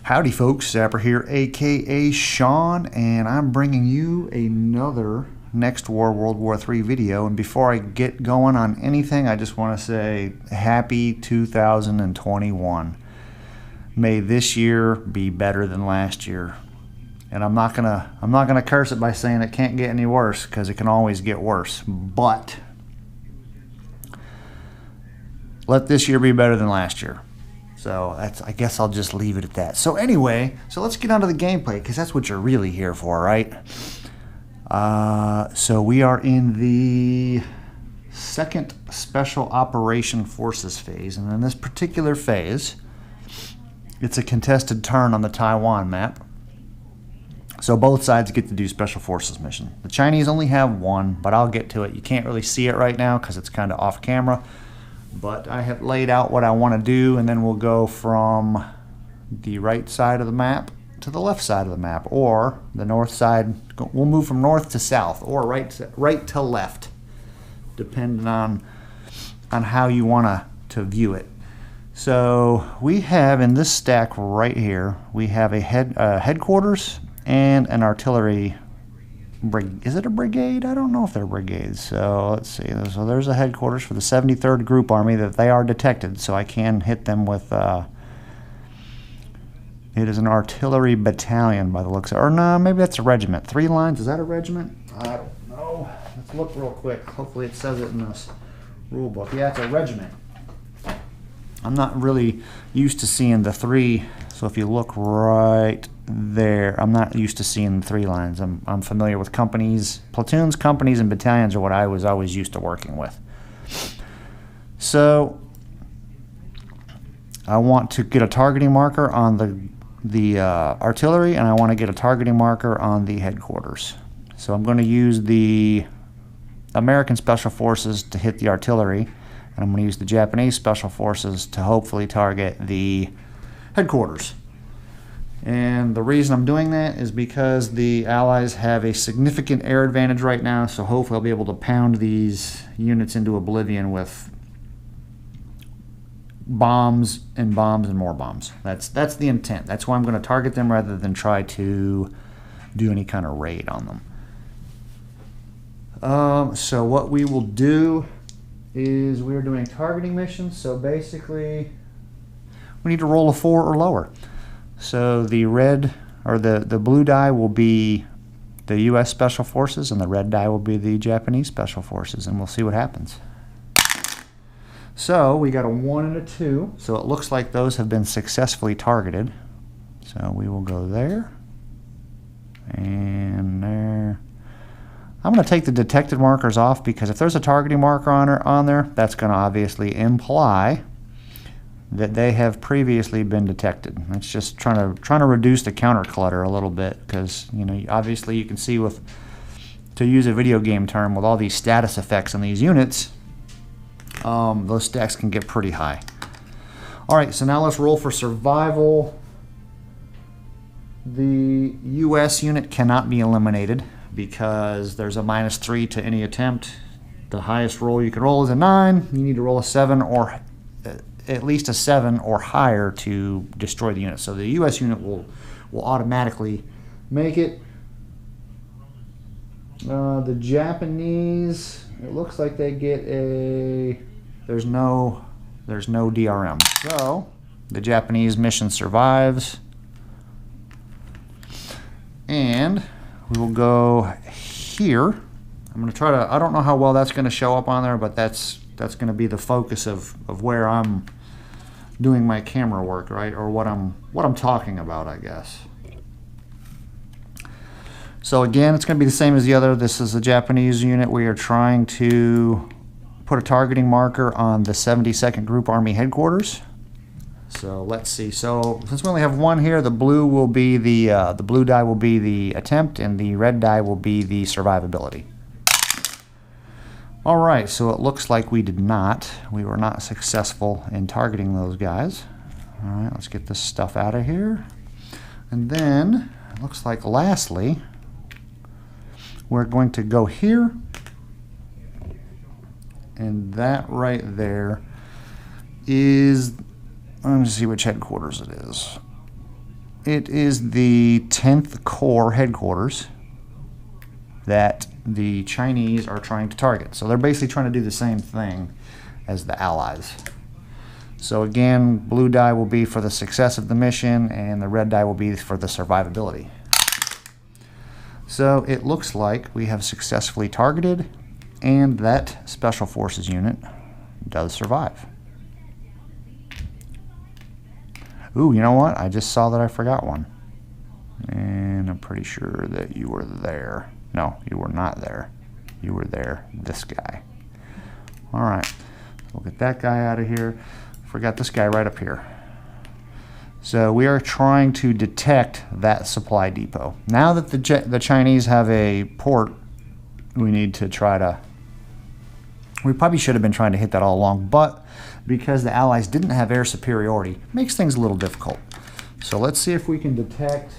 Howdy folks, Zapper here, aka Sean, and I'm bringing you another Next War World War III video. And before I get going on anything, I just want to say happy 2021. May this year be better than last year. And I'm not gonna curse it by saying it can't get any worse, because it can always get worse. But let this year be better than last year. So I guess I'll just leave it at that. So anyway, let's get onto the gameplay, because that's what you're really here for, right? So we are in the second Special Operation Forces phase, and in this particular phase, it's a contested turn on the Taiwan map. So both sides get to do Special Forces mission. The Chinese only have one, but I'll get to it. You can't really see it right now because it's kind of off camera. But I have laid out what I want to do, and then we'll go from the right side of the map to the left side of the map, or the north side. We'll move from north to south, or right to left, depending on how you want to view it. So we have in this stack right here, we have a headquarters and an artillery. Is it a brigade? I don't know if they're brigades. So let's see. So there's a headquarters for the 73rd Group Army that they are detected, so I can hit them with. It is an artillery battalion by the looks of it. Or no, maybe that's a regiment. 3 lines. Is that a regiment? I don't know. Let's look real quick. Hopefully it says it in this rule book. Yeah, it's a regiment. I'm not really used to seeing the 3. So if you look right there, I'm not used to seeing the 3 lines. I'm familiar with companies. Platoons, companies, and battalions are what I was always used to working with. So I want to get a targeting marker on the artillery, and I want to get a targeting marker on the headquarters. So I'm going to use the American Special Forces to hit the artillery, and I'm going to use the Japanese Special Forces to hopefully target the headquarters. And the reason I'm doing that is because the Allies have a significant air advantage right now, so hopefully I'll be able to pound these units into oblivion with bombs and more bombs. That's the intent. That's why I'm going to target them rather than try to do any kind of raid on them. So what we will do is we're doing targeting missions. So basically we need to roll a 4 or lower. So the red or the blue die will be the U.S. Special Forces, and the red die will be the Japanese Special Forces, and we'll see what happens. So we got a 1 and a 2, so it looks like those have been successfully targeted. So we will go there and there. I'm going to take the detected markers off, because if there's a targeting marker on there, that's going to obviously imply that they have previously been detected. It's just trying to reduce the counter clutter a little bit, because obviously you can see, to use a video game term, with all these status effects on these units, those stacks can get pretty high. All right, so now let's roll for survival. The U.S. unit cannot be eliminated because there's a -3 to any attempt. The highest roll you can roll is a 9. You need to roll a 7 or at least a 7 or higher to destroy the unit. So the U.S. unit will automatically make it. The Japanese, it looks like they get a, there's no DRM. So the Japanese mission survives. And we will go here. I'm going to try to, I don't know how well that's going to show up on there, but that's going to be the focus of where I'm doing my camera work, right? Or what I'm talking about, I guess. So again, it's going to be the same as the other. This is a Japanese unit. We are trying to put a targeting marker on the 72nd Group Army headquarters. So let's see. So since we only have 1 here, the blue will be the blue die will be the attempt, and the red die will be the survivability. All right, so it looks like we were not successful in targeting those guys. All right, let's get this stuff out of here. And then it looks like lastly, we're going to go here, and that right there is, let me see which headquarters it is. it is the 10th Corps headquarters that the Chinese are trying to target. So they're basically trying to do the same thing as the Allies. So again, blue die will be for the success of the mission, and the red die will be for the survivability. So it looks like we have successfully targeted, and that Special Forces unit does survive. Ooh, you know what? I just saw that I forgot one. And I'm pretty sure that you were there. No, you were not there. You were there. This guy. All right. We'll get that guy out of here. Forgot this guy right up here. So we are trying to detect that supply depot. Now that the Chinese have a port, we need to try to... We probably should have been trying to hit that all along, but because the Allies didn't have air superiority, makes things a little difficult. So let's see if we can detect,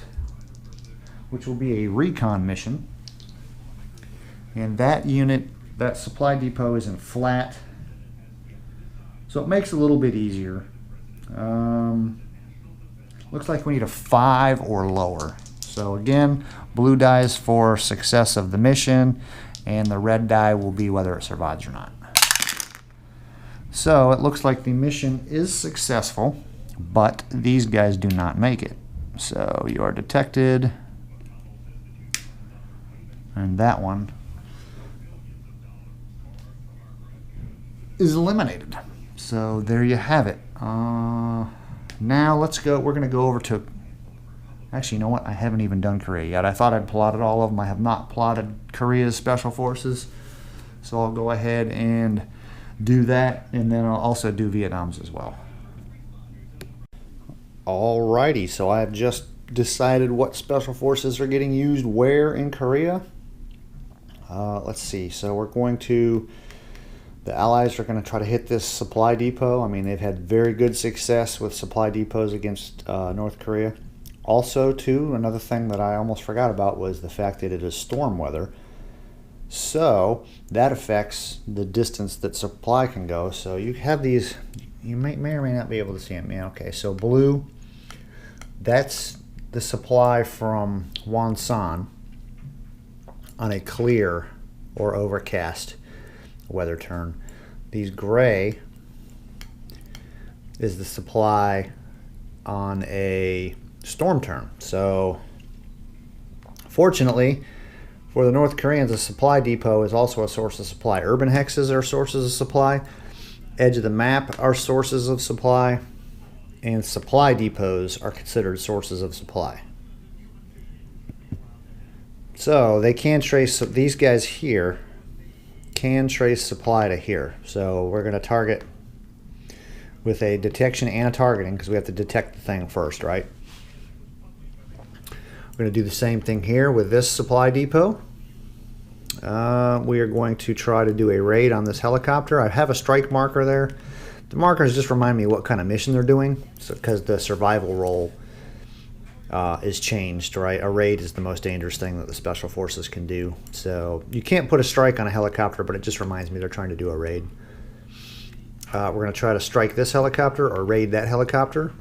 which will be a recon mission. And that unit, that supply depot is in flat, so it makes it a little bit easier. Looks like we need a 5 or lower. So again, blue die is for success of the mission, and the red die will be whether it survives or not. So it looks like the mission is successful, but these guys do not make it. So you are detected, and that one is eliminated. So there you have it. Now let's go. We're going to go over to... Actually, you know what? I haven't even done Korea yet. I thought I'd plotted all of them. I have not plotted Korea's Special Forces. So I'll go ahead and do that, and then I'll also do Vietnam's as well. Alrighty, so I have just decided what Special Forces are getting used where in Korea. Let's see. So we're going to... The Allies are going to try to hit this supply depot. I mean, they've had very good success with supply depots against North Korea. Also, too, another thing that I almost forgot about was the fact that it is storm weather. So that affects the distance that supply can go. So you have these, you may or may not be able to see them. Yeah, okay, so blue, that's the supply from Wonsan on a clear or overcast weather turn. These gray is the supply on a storm turn. So fortunately for the North Koreans, a supply depot is also a source of supply. Urban hexes are sources of supply. Edge of the map are sources of supply. And supply depots are considered sources of supply. So they can trace, these guys here can trace supply to here. So we're going to target with a detection and a targeting, because we have to detect the thing first, right? We're going to do the same thing here with this supply depot. We are going to try to do a raid on this helicopter. I have a strike marker there. The markers just remind me what kind of mission they're doing, because the survival role is changed, right? A raid is the most dangerous thing that the Special Forces can do. So you can't put a strike on a helicopter, but it just reminds me they're trying to do a raid. We're going to try to strike this helicopter or raid that helicopter.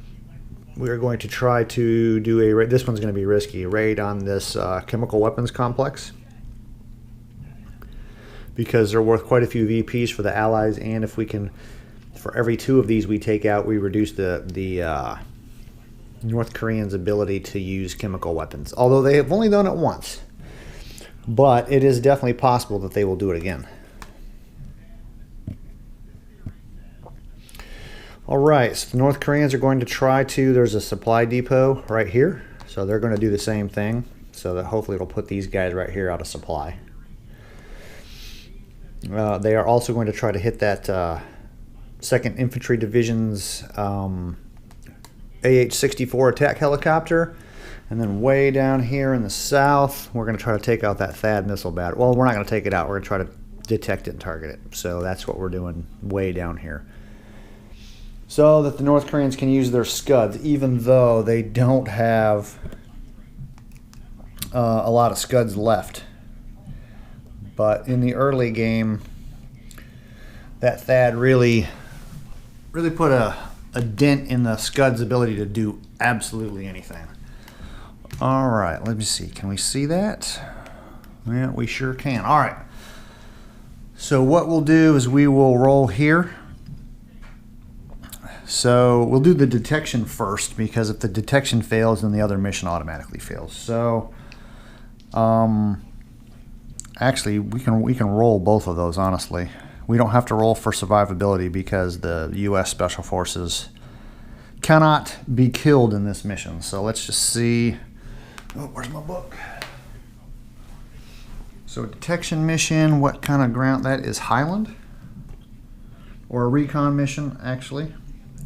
We are going to try to do a raid. This one's going to be risky. A raid on this chemical weapons complex, because they're worth quite a few VPs for the Allies, and if we can, for every 2 of these we take out, we reduce the North Koreans' ability to use chemical weapons. Although they have only done it once, but it is definitely possible that they will do it again. Alright, so the North Koreans are going to try to, there's a supply depot right here, so they're going to do the same thing, so that hopefully it'll put these guys right here out of supply. They are also going to try to hit that 2nd Infantry Division's AH-64 attack helicopter, and then way down here in the south, we're going to try to take out that THAAD missile battery. Well, we're not going to take it out, we're going to try to detect it and target it. So that's what we're doing way down here, so that the North Koreans can use their Scuds, even though they don't have a lot of Scuds left. But in the early game, that THAAD really put a dent in the Scud's ability to do absolutely anything. All right, let me see. Can we see that? Yeah, we sure can. All right. So what we'll do is we will roll here. So we'll do the detection first, because if the detection fails, then the other mission automatically fails. So actually, we can roll both of those, honestly. We don't have to roll for survivability because the U.S. Special Forces cannot be killed in this mission. So let's just see. Oh, where's my book? So detection mission, what kind of ground? That is Highland, or a recon mission, actually.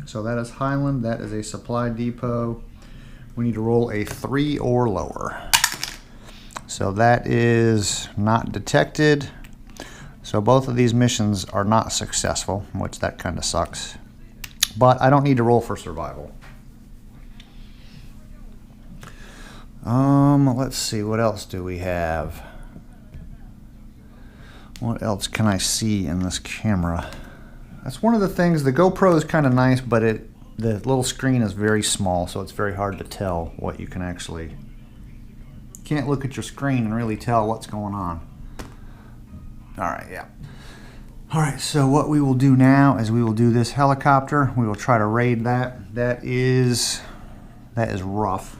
So that is Highland. That is a supply depot. We need to roll a 3 or lower. So that is not detected. So both of these missions are not successful, which that kind of sucks. But I don't need to roll for survival. Let's see, what else do we have? What else can I see in this camera? That's one of the things. The GoPro is kind of nice, but the little screen is very small, so it's very hard to tell what you can actually. You can't look at your screen and really tell what's going on. All right, yeah. All right, so what we will do now is we will do this helicopter. We will try to raid that. That is rough.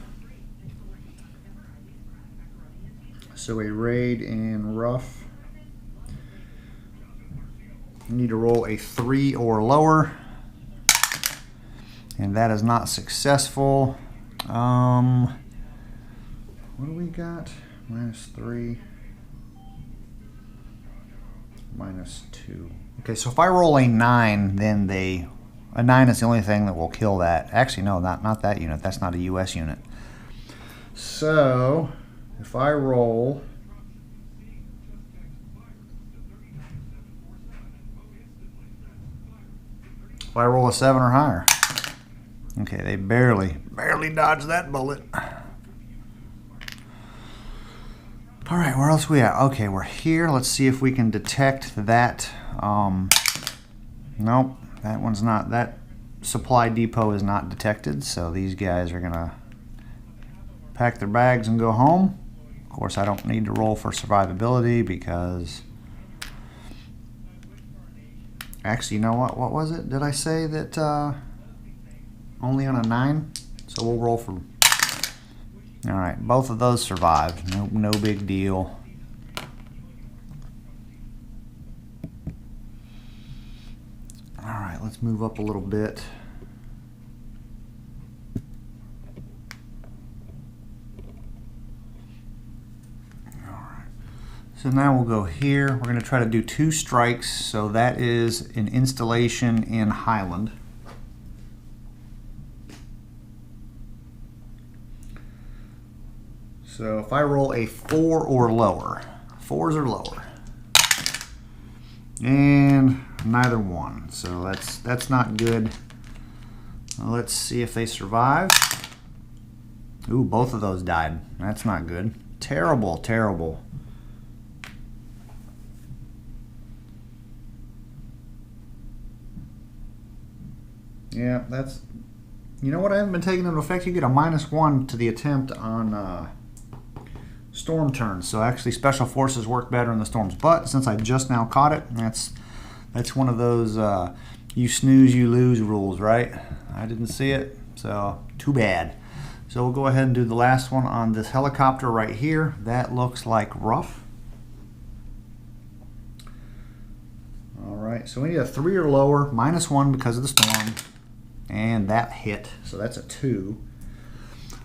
So a raid in rough. You need to roll a 3 or lower, and that is not successful. What do we got? -3, -2. Okay, so if I roll a 9, then a 9 is the only thing that will kill that. Actually, no, not that unit. That's not a U.S. unit. So if I roll. If I roll a 7 or higher. Okay, they barely dodged that bullet. All right, where else are we at? Okay, we're here. Let's see if we can detect that. Nope, that one's not. That supply depot is not detected, so these guys are gonna pack their bags and go home. Of course, I don't need to roll for survivability because. Actually, you know what? What was it? Did I say that only on a 9? So we'll roll for. All right, both of those survived. No big deal. All right, let's move up a little bit. So now we'll go here. We're going to try to do 2 strikes. So that is an installation in Highland. So if I roll a 4 or lower, 4s or lower, and neither one. So that's not good. Let's see if they survive. Ooh, both of those died. That's not good. Terrible, terrible. Yeah, that's, you know what, I haven't been taking into effect. You get a -1 to the attempt on storm turns. So actually special forces work better in the storms. But since I just now caught it, that's one of those you snooze, you lose rules, right? I didn't see it, so too bad. So we'll go ahead and do the last one on this helicopter right here. That looks like rough. All right, so we need a 3 or lower, -1 because of the storm. And that hit, so that's a 2.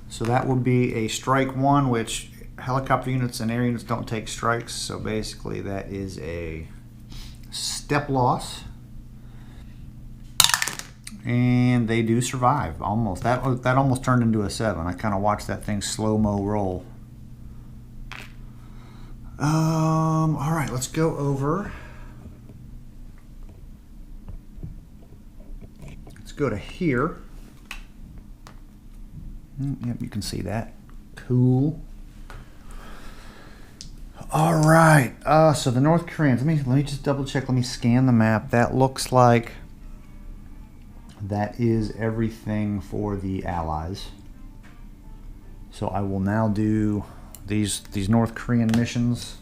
So that would be a strike 1, which helicopter units and air units don't take strikes. So basically that is a step loss. And they do survive, almost. That almost turned into a 7. I kind of watched that thing slow-mo roll. All right, let's go over. Let's go to here. Yep, you can see that. Cool. All right. So the North Koreans. Let me just double check. Let me scan the map. That looks like that is everything for the Allies. So I will now do these North Korean missions.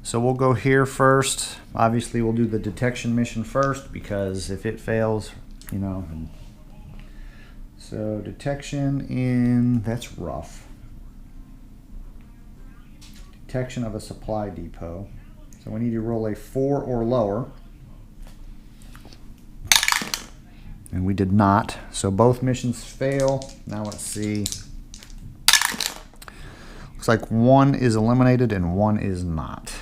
So we'll go here first. Obviously we'll do the detection mission first, because if it fails, you know. So detection in, that's rough. Detection of a supply depot. So we need to roll a 4 or lower. And we did not. So both missions fail. Now let's see. Looks like one is eliminated and one is not.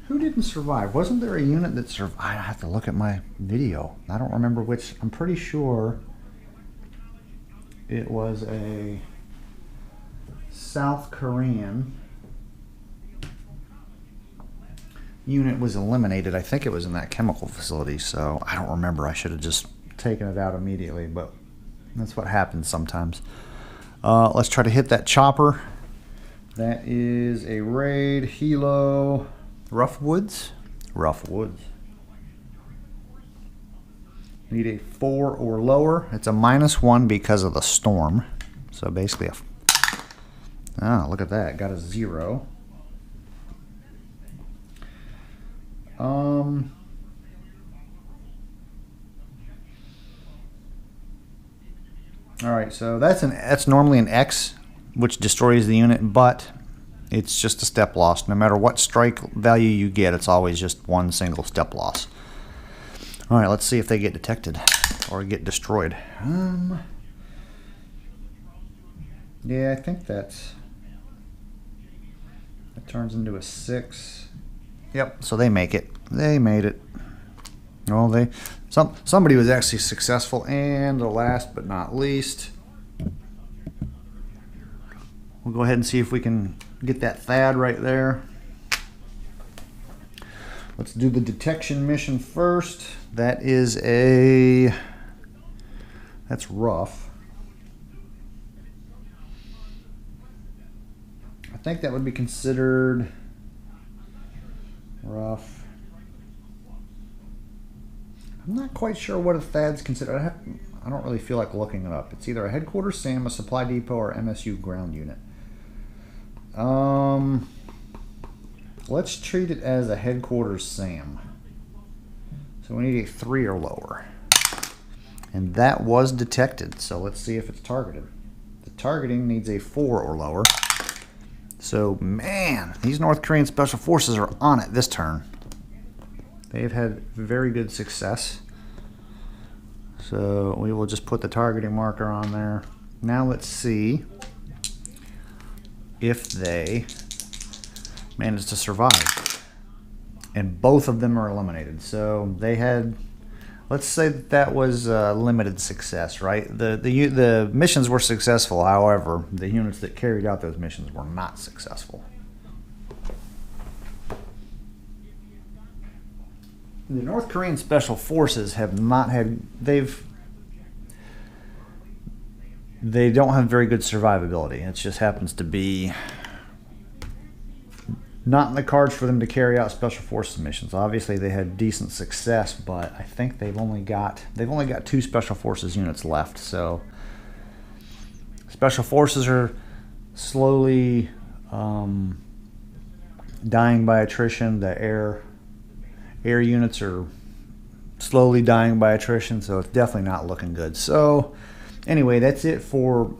Who didn't survive? Wasn't there a unit that survived? I have to look at my video. I don't remember which. I'm pretty sure it was a South Korean unit was eliminated. I think it was in that chemical facility, so I don't remember. I should have just taken it out immediately, but that's what happens sometimes. Let's try to hit that chopper. That is a raid helo. Rough Woods? Rough Woods. Need a 4 or lower. It's a -1 because of the storm. So basically look at that. Got a 0. Alright, so that's normally an X, which destroys the unit, but it's just a step loss. No matter what strike value you get, it's always just one single step loss. All right, let's see if they get detected or get destroyed. Yeah, I think that turns into a 6. Yep, so they make it. They made it. Well, somebody was actually successful. And the last but not least, we'll go ahead and see if we can get that THAAD right there. Let's do the detection mission first. That is that's rough. I think that would be considered rough. I'm not quite sure what a THAAD's considered. I don't really feel like looking it up. It's either a headquarters SAM, a supply depot, or MSU ground unit. Let's treat it as a headquarters SAM. So we need a 3 or lower. And that was detected, so let's see if it's targeted. The targeting needs a 4 or lower. So man, these North Korean Special Forces are on it this turn. They've had very good success. So we will just put the targeting marker on there. Now let's see if they manage to survive. And both of them are eliminated. So they had, let's say that was limited success, right? The missions were successful, however, the units that carried out those missions were not successful. The North Korean Special Forces have not had, they don't have very good survivability. It just happens to be not in the cards for them to carry out Special Forces missions. Obviously they had decent success, but I think they've only got 2 Special Forces units left. So Special Forces are slowly dying by attrition. The air units are slowly dying by attrition, so it's definitely not looking good. So anyway, that's it for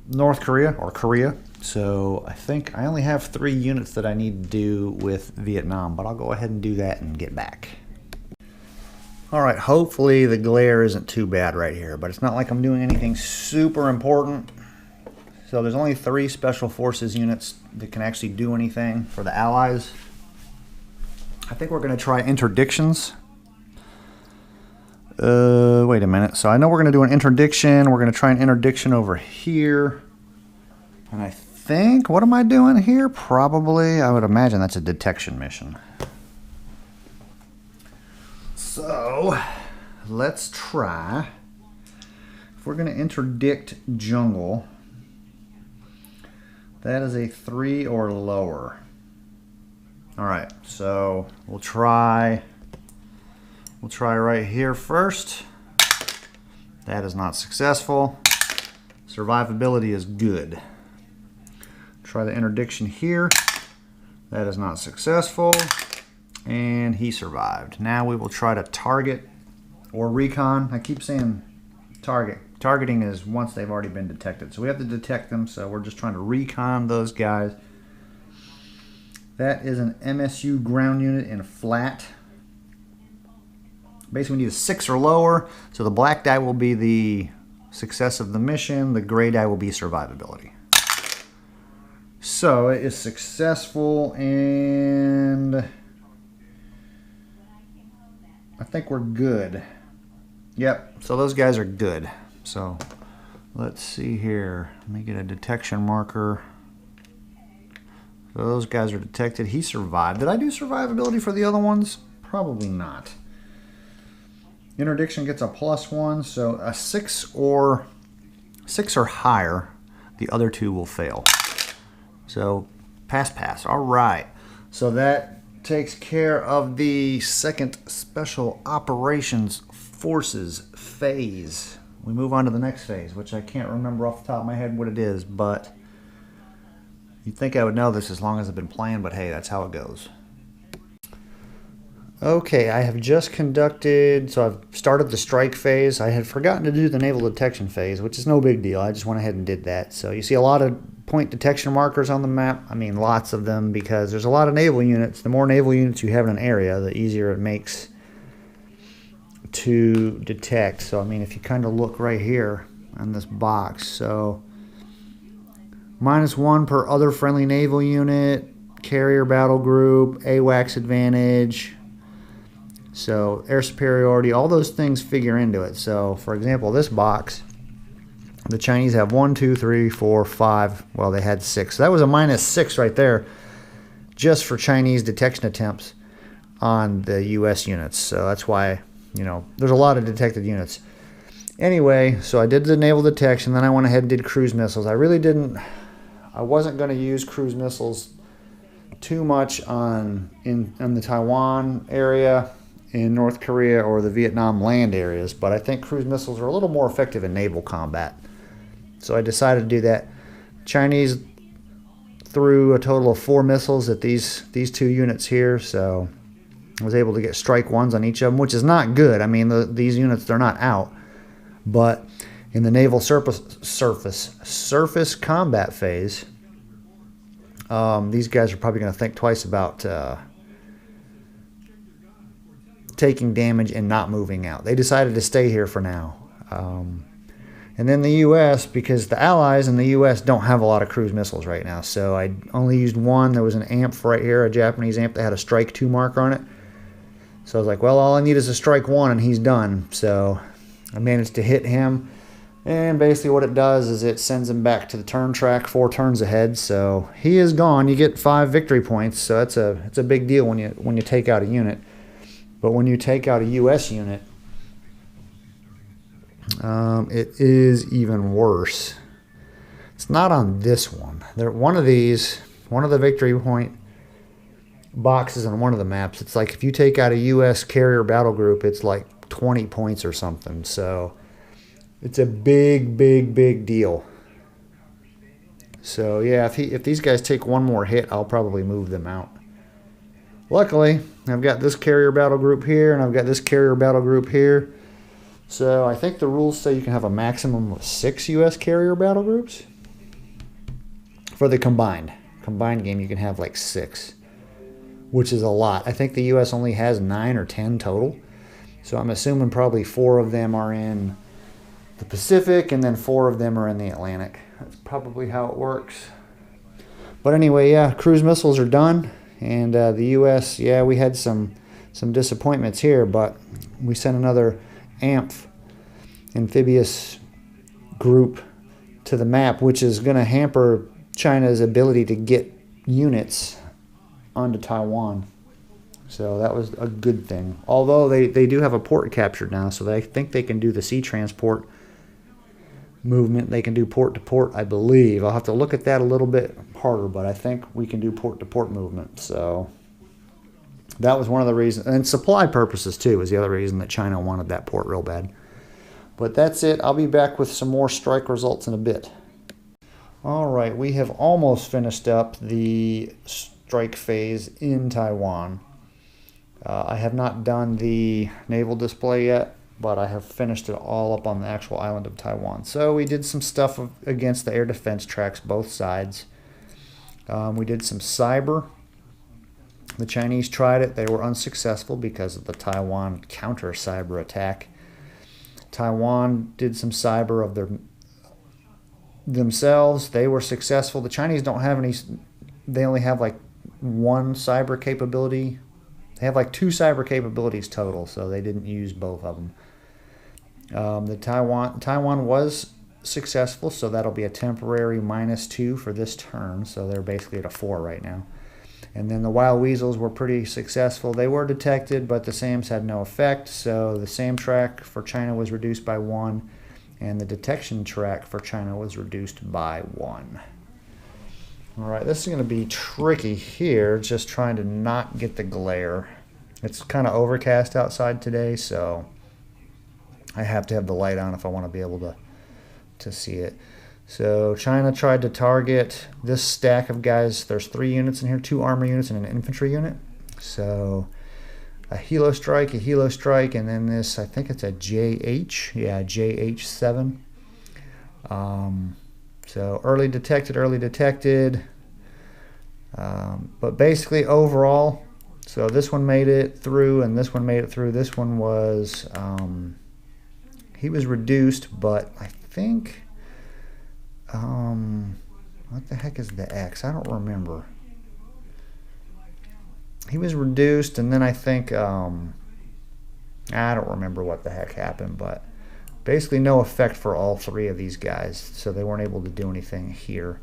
North Korea, or Korea. So I think I only have 3 units that I need to do with Vietnam, but I'll go ahead and do that and get back. Alright, hopefully the glare isn't too bad right here, but it's not like I'm doing anything super important. So there's only 3 Special Forces units that can actually do anything for the Allies. I think we're going to try interdictions. Wait a minute. So I know we're going to do an interdiction. We're going to try an interdiction over here. And I think, what am I doing here? Probably, I would imagine that's a detection mission. So let's try. If we're going to interdict jungle, that is a 3 or lower. Alright, so we'll try right here first. That is not successful. Survivability is good. Try the interdiction here. That is not successful. And he survived. Now we will try to target or recon. I keep saying target. Targeting is once they've already been detected. So we have to detect them, so we're just trying to recon those guys. That is an MSU ground unit in flat. Basically we need a 6 or lower, so the black die will be the success of the mission, the gray die will be survivability. So it is successful, and I think we're good. Yep, so those guys are good. So let's see here. Let me get a detection marker. So those guys are detected. He survived. Did I do survivability for the other ones? Probably not. Interdiction gets a +1, so a 6 or higher, the other two will fail. So pass. All right. So that takes care of the 2nd Special Operations Forces phase. We move on to the next phase, which I can't remember off the top of my head what it is, but you'd think I would know this as long as I've been playing, but hey, that's how it goes. Okay, I have just conducted, so I've started the strike phase. I had forgotten to do the naval detection phase, which is no big deal. I just went ahead and did that. So you see a lot of point detection markers on the map. I mean, lots of them, because there's a lot of naval units. The more naval units you have in an area, the easier it makes to detect. So I mean, if you kind of look right here on this box, so -1 per other friendly naval unit, carrier battle group, AWACS advantage, so air superiority, all those things figure into it. So for example, this box, the Chinese have 1, 2, 3, 4, 5, well, they had 6, so that was a -6 right there just for Chinese detection attempts on the US units. So that's why, you know, there's a lot of detected units. Anyway, so I did the naval detection, then I went ahead and did cruise missiles. I wasn't going to use cruise missiles too much in the Taiwan area, in North Korea, or the Vietnam land areas, but I think cruise missiles are a little more effective in naval combat. So I decided to do that. Chinese threw a total of 4 missiles at these 2 units here, so I was able to get strike 1s on each of them, which is not good. I mean, these units, they're not out, but in the naval surface combat phase, these guys are probably going to think twice about taking damage and not moving out. They decided to stay here for now. And then the U.S., because the Allies and the U.S. don't have a lot of cruise missiles right now, so I only used 1. There was an AMP right here, a Japanese AMP that had a strike 2 marker on it. So I was like, well, all I need is a strike 1 and he's done. So I managed to hit him. And basically what it does is it sends him back to the turn track 4 turns ahead. So he is gone. You get 5 victory points. So it's a big deal when you take out a unit. But when you take out a U.S. unit, it is even worse. It's not on this one. One of the victory point boxes on one of the maps, it's like if you take out a U.S. carrier battle group, it's like 20 points or something. So it's a big deal. So yeah, if these guys take 1 more hit, I'll probably move them out. Luckily, I've got this carrier battle group here, and I've got this carrier battle group here. So I think the rules say you can have a maximum of 6 U.S. carrier battle groups. For the combined game, you can have like 6, which is a lot. I think the U.S. only has 9 or 10 total. So I'm assuming probably 4 of them are in the Pacific, and then 4 of them are in the Atlantic. That's probably how it works. But anyway, yeah, cruise missiles are done. And the U.S., yeah, we had some disappointments here, but we sent another amphibious group to the map, which is going to hamper China's ability to get units onto Taiwan. So that was a good thing. Although they do have a port captured now, so they think they can do the sea transport movement. They can do port to port, I believe. I'll have to look at that a little bit harder, but I think we can do port to port movement. So that was one of the reasons, and supply purposes too was the other reason that China wanted that port real bad. But that's it. I'll be back with some more strike results in a bit. All right, we have almost finished up the strike phase in Taiwan. I have not done the naval display yet, but I have finished it all up on the actual island of Taiwan. So we did some stuff against the air defense tracks, both sides. We did some cyber. The Chinese tried it. They were unsuccessful because of the Taiwan counter cyber attack. Taiwan did some cyber of themselves. They were successful. The Chinese don't have any. They only have like one cyber capability. They have like 2 cyber capabilities total, so they didn't use both of them. Taiwan was successful, so that'll be a temporary -2 for this turn. So they're basically at a 4 right now. And then the wild weasels were pretty successful. They were detected, but the SAMs had no effect. So the SAM track for China was reduced by 1, and the detection track for China was reduced by 1. All right, this is going to be tricky here, just trying to not get the glare. It's kind of overcast outside today, so I have to have the light on if I want to be able to see it. So China tried to target this stack of guys. There's 3 units in here, 2 armor units and an infantry unit. So a helo strike, and then this, I think it's a JH, yeah, JH7. So early detected. But basically overall, so this one made it through and this one made it through. This one was, he was reduced, but I think, what the heck is the X? I don't remember. He was reduced, and then I think, I don't remember what the heck happened, but basically no effect for all 3 of these guys, so they weren't able to do anything here.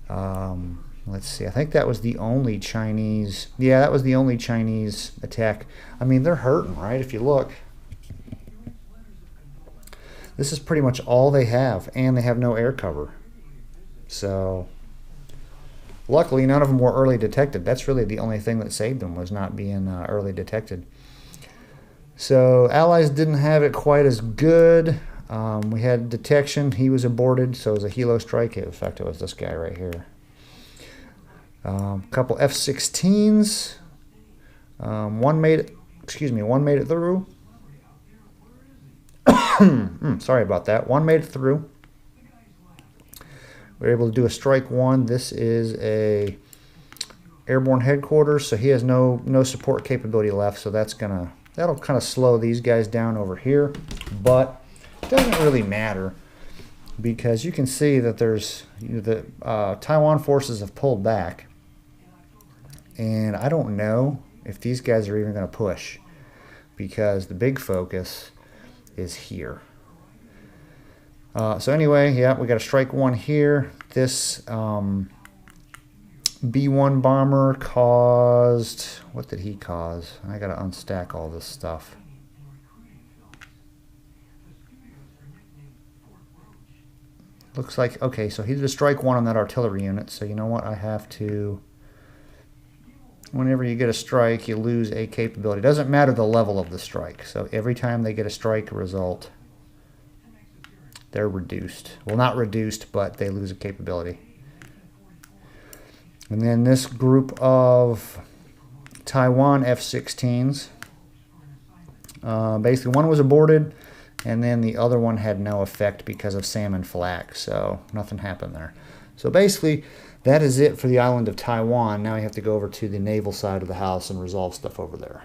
Let's see, I think that was the only Chinese, yeah, that was the only Chinese attack. I mean, they're hurting, right? If you look, this is pretty much all they have, and they have no air cover. So luckily none of them were early detected. That's really the only thing that saved them, was not being early detected. So Allies didn't have it quite as good. We had detection. He was aborted, so it was a helo strike. In fact, it was this guy right here. A couple F-16s. One made it through. Sorry about that. One made it through. We were able to do a strike 1. This is a airborne headquarters, so he has no support capability left. So that'll kind of slow these guys down over here, but it doesn't really matter because you can see that there's the Taiwan forces have pulled back, and I don't know if these guys are even going to push because the big focus is here. So anyway, yeah, we got a strike 1 here. This B-1 bomber caused, what did he cause? I gotta unstack all this stuff. Looks like, okay, so he did a strike 1 on that artillery unit. So you know what, I have to, whenever you get a strike, you lose a capability. It doesn't matter the level of the strike. So every time they get a strike result, they're reduced. Well, not reduced, but they lose a capability. And then this group of Taiwan F-16s, basically one was aborted, and then the other one had no effect because of SAM and flak, so nothing happened there. So basically, that is it for the island of Taiwan. Now we have to go over to the naval side of the house and resolve stuff over there.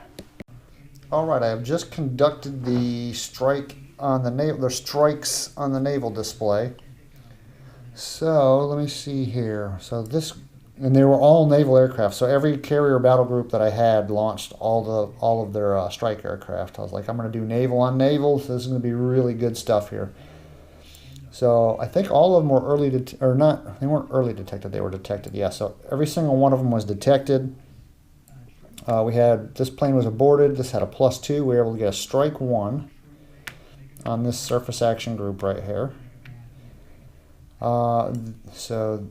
All right, I have just conducted the strike on the naval. There's strikes on the naval display. So let me see here. So this, and they were all naval aircraft. So every carrier battle group that I had launched all of their strike aircraft. I was like, I'm going to do naval on naval. So this is going to be really good stuff here. So I think all of them were early, or not, they weren't early detected, they were detected, yeah. So every single one of them was detected. We had, this plane was aborted, this had a +2, we were able to get a strike 1 on this surface action group right here. So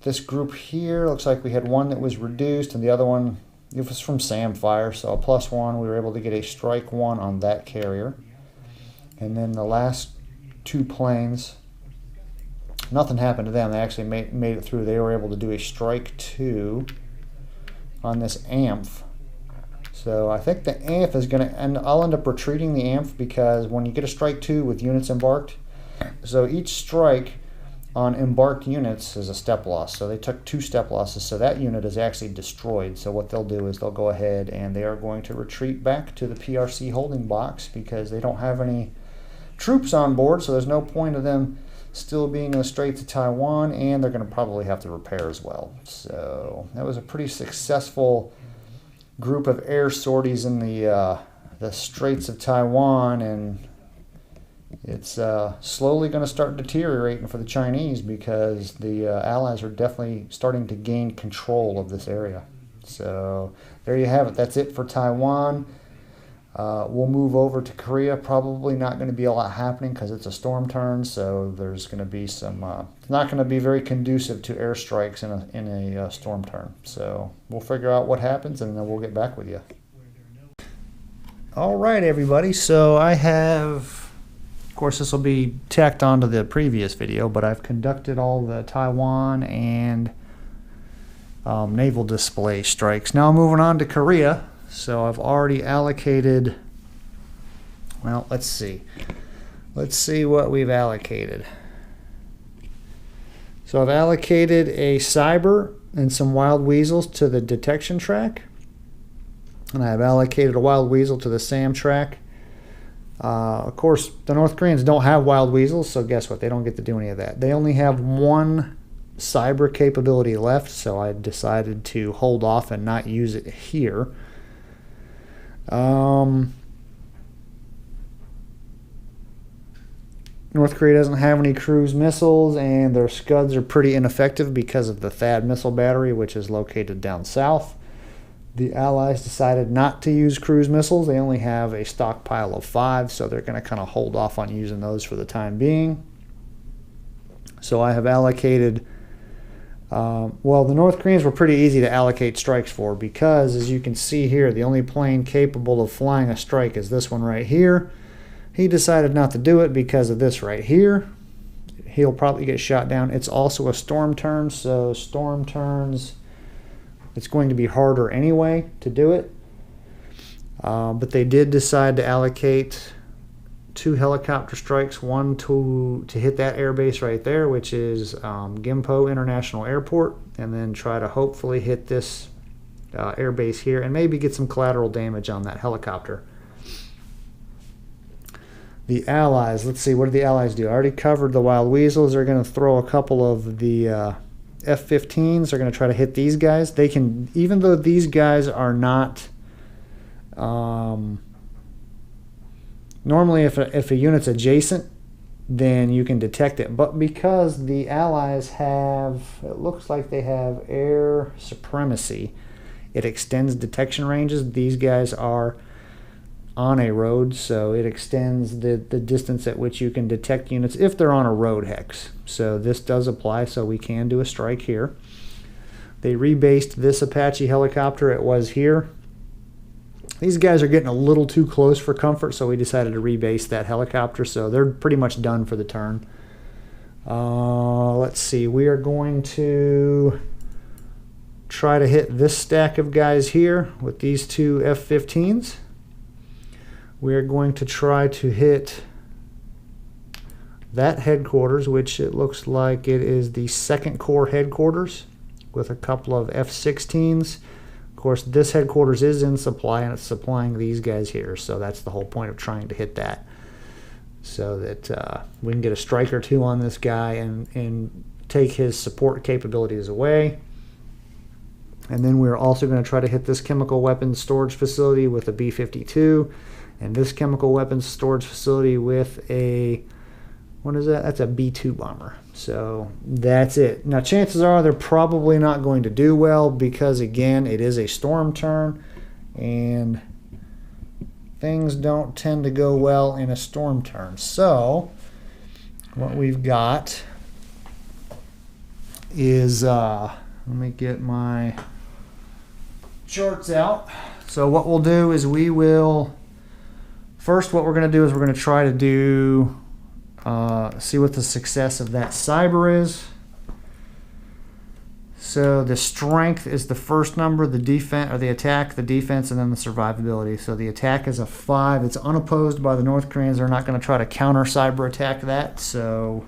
this group here, looks like we had one that was reduced, and the other one, it was from SAM fire, so a +1, we were able to get a strike 1 on that carrier. And then the last two planes, nothing happened to them. They actually made it through. They were able to do a strike 2 on this AMF. So I think the AMF is going to, and I'll end up retreating the AMF because when you get a strike 2 with units embarked, so each strike on embarked units is a step loss. So they took 2 step losses, so that unit is actually destroyed. So what they'll do is they'll go ahead and they are going to retreat back to the PRC holding box because they don't have any troops on board, so there's no point of them still being in the Straits of Taiwan, and they're going to probably have to repair as well. So that was a pretty successful group of air sorties in the Straits of Taiwan, and it's slowly going to start deteriorating for the Chinese because the Allies are definitely starting to gain control of this area. So there you have it. That's it for Taiwan. We'll move over to Korea. Probably not going to be a lot happening because it's a storm turn, so there's going to be some, it's not going to be very conducive to airstrikes in a storm turn. So we'll figure out what happens and then we'll get back with you. All right, everybody. So I have, of course, this will be tacked onto the previous video, but I've conducted all the Taiwan and naval display strikes. Now moving on to Korea. So I've already allocated, well, let's see. Let's see what we've allocated. So I've allocated a Cyber and some Wild Weasels to the detection track. And I've allocated a Wild Weasel to the SAM track. Of course, the North Koreans don't have Wild Weasels, so guess what? They don't get to do any of that. They only have 1 Cyber capability left, so I decided to hold off and not use it here. North Korea doesn't have any cruise missiles, and their Scuds are pretty ineffective because of the THAAD missile battery, which is located down south. The Allies decided not to use cruise missiles. They only have a stockpile of 5, so they're going to kind of hold off on using those for the time being. So I have allocated, well, the North Koreans were pretty easy to allocate strikes for because, as you can see here, the only plane capable of flying a strike is this one right here. He decided not to do it because of this right here. He'll probably get shot down. It's also a storm turn, so storm turns, it's going to be harder anyway to do it. But they did decide to allocate 2 helicopter strikes, one to hit that airbase right there, which is Gimpo International Airport, and then try to hopefully hit this airbase here and maybe get some collateral damage on that helicopter. The Allies, let's see, what did the Allies do? I already covered the Wild Weasels. They're going to throw a couple of the F-15s. They're going to try to hit these guys. They can, even though these guys are not, normally if a unit's adjacent, then you can detect it. But because the Allies have, it looks like they have air supremacy, it extends detection ranges. These guys are on a road, so it extends the distance at which you can detect units if they're on a road hex. So this does apply, so we can do a strike here. They rebased this Apache helicopter. It was here. These guys are getting a little too close for comfort, so we decided to rebase that helicopter, so they're pretty much done for the turn. Let's see, we are going to try to hit this stack of guys here with these 2 F-15s. We're going to try to hit that headquarters, which it looks like it is the 2nd Corps headquarters, with a couple of F-16s. Of course, this headquarters is in supply, and it's supplying these guys here, so that's the whole point of trying to hit that, so that we can get a strike or 2 on this guy and take his support capabilities away. And then we're also going to try to hit this chemical weapons storage facility with a B-52, and this chemical weapons storage facility with a, what is that? That's a B-2 bomber. So that's it. Now chances are they're probably not going to do well because, again, it is a storm turn and things don't tend to go well in a storm turn. So what we've got is, let me get my charts out. So what we'll do is we will First, what we're going to do is we're going to try to do, see what the success of that cyber is. So the strength is the first number, the defense, or the attack, the defense, and then the survivability. So the attack is a 5. It's unopposed by the North Koreans. They're not going to try to counter cyber attack that. So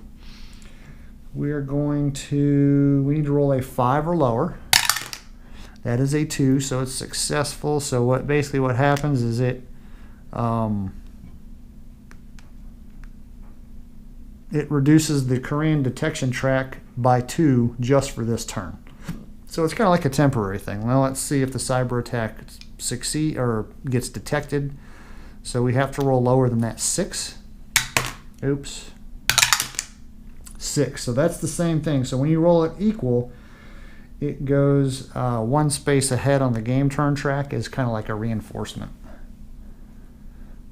we're going to, we need to roll a 5 or lower. That is a 2, so it's successful. So what basically what happens is it reduces the Korean detection track by 2 just for this turn. So it's kind of like a temporary thing. Well, let's see if the cyber attack succeeds or gets detected. So we have to roll lower than that. 6. Oops. 6. So that's the same thing. So when you roll it equal, it goes 1 space ahead on the game turn track is kind of like a reinforcement.